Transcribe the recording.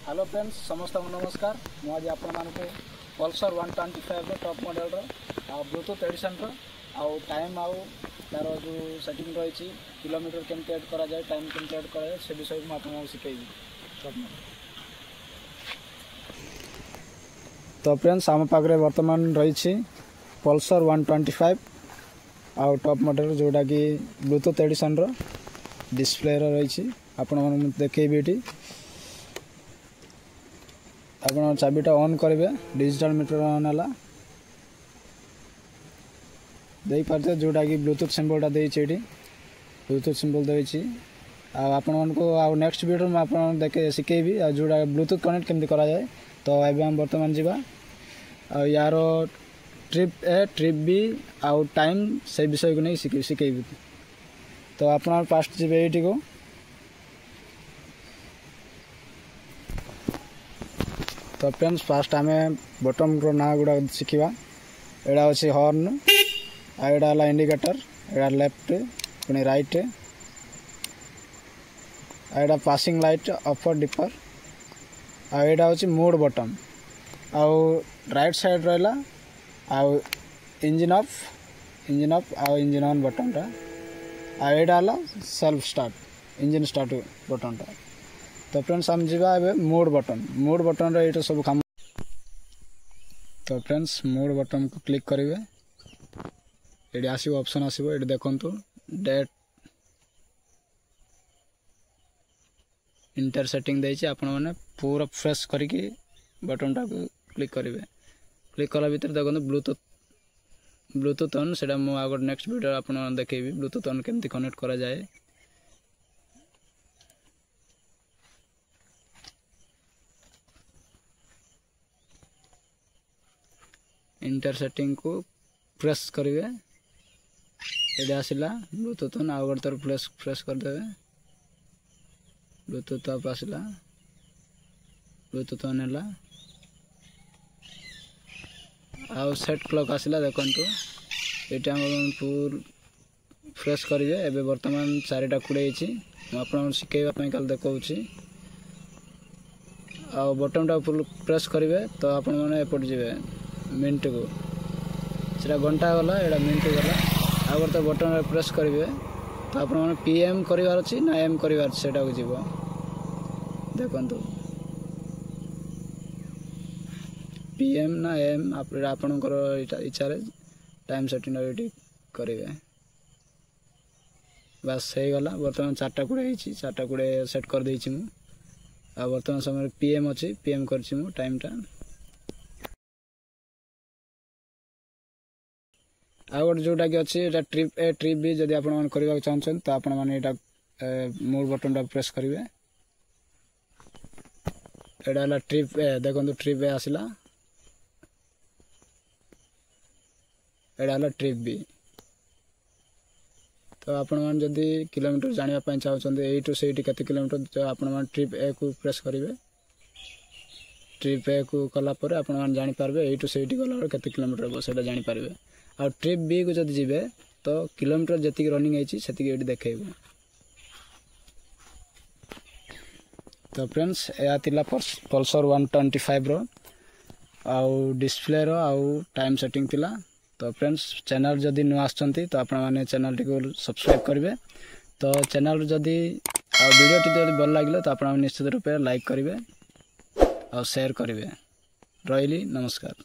Hello friends समस्त नमस्कार मुझे आपण मानक Pulsar 125 top model Bluetooth edition time आउ तार जो सेटिंग रही किलोमीटर केमती एड करा जाए टाइम केमती एड करा जाए से विषय में आपको शिखेबी टॉप मॉडल। तो फ्रेंड्स आम पाखे बर्तमान रही पल्सर 125 आउ टॉप मॉडल जोटा कि ब्लूटूथ एडिशन डिस्प्ले रही आपण देखेबी ये आप चाबीटा ऑन करेंगे डिजिटल मीटर ऑन है दे पारे जोटा कि ब्लूटूथ सिंबलटा देती ब्लूटूथ सिंबल देती आपण को नेक्स्ट वीडियो में आप देखे शिखेबी जोटा ब्लूटूथ कनेक्ट केमती करा जाए। तो ये हम बर्तमान जावा यार ट्रिप ए ट्रिप बी आउ टाइम से विषय को नहीं शिखेबी। तो आप फास्ट जी ये को तो फ्रेंड्स फास्ट आम बटन ना गुड़ा शिखा एड़ा अच्छे हॉर्न एड़ा है इंडिकेटर एड़ा लेफ्ट पुणी राइट एड़ा पासिंग लाइट अपर डिपर आड़ा हूँ मोड बटन आउ राइट साइड रहा आउ इंजन ऑफ आउ इंजन ऑन बटन आड़ा self start engine start button टा। तो फ्रेंड्स हम जीवा मोड बटन ये सब काम। तो फ्रेंड्स मोड बटन को क्लिक करेंगे ये आसो ऑप्शन आसो ये देखु डेट इंटर सेटिंग देछि आपण माने पूरा फ्रेश करके बटन टा क्लिक करेंगे क्लिक कला भीतर देखो ब्लूटूथ ऑन से आगे नेक्स्ट वीडियो आप देखेबी ब्लूटूथ ऑन केमती कनेक्ट करा जाए। इंटर सेटिंग को प्रेस करेंगे ये आसला ब्लूटूथ ऑन आउ गोटे तरफ प्रेस करदे ब्लूटूथ ऑफ आसला ब्लूटूथ ऑन है आउ सेट क्लॉक आसला देखो ये पूरा फ्रेश करेंगे एवं बर्तमान 4:20 मुझे शिखेवाई कल देखा आ बटन टा प्रेस करेंगे तो आपण मैंने एपट जी मिनट को सीटा घंटा गला एटा मिनट गला आ गोटे बटन प्रेस करेंगे तो आप PM करार अच्छी ना AM करार से जीव देखु PM ना AM आपणकर इच्छा टाइम सेटिंग करेंगे बस हो गला बर्तमान 4:20 4:20 सेट कर देछि मु आ बर्तमान समय PM अच्छी PM करछि मु टाइमटा आ गोटे जोटा कि अच्छी ट्रिप ए ट्रिप बी जदि आपण करने चाहते तो आपण मैंने मोड बटन टा प्रेस करेंगे एटा है ट्रिप ए देखो ट्रिप ए आसला एटा है ट्रिप बी। तो आपण मैंने जदि किलोमीटर जानापी चाहते यू से केते किलोमीटर तो आपण ट्रिप ए को प्रेस करेंगे ट्रिप ए को कलापर आप जापारे यू से गला केते किलोमीटर हम से जापारे आ ट्रिप बी को जब जीवे तो किलोमीटर जी रनिंग है देखेब। तो फ्रेंड्स यह पल्सर 125 रो आउ डिस्प्ले रो आउ टाइम सेटिंग थिला। तो फ्रेंड्स चैनल जदि नुआ आछंती तो आपण माने चैनल टी को सब्सक्राइब करेंगे। तो चैनल जदि वीडियो टी जदि भल लगे तो आप निश्चित रूप लाइक करेंगे और शेयर करेंगे। रही नमस्कार।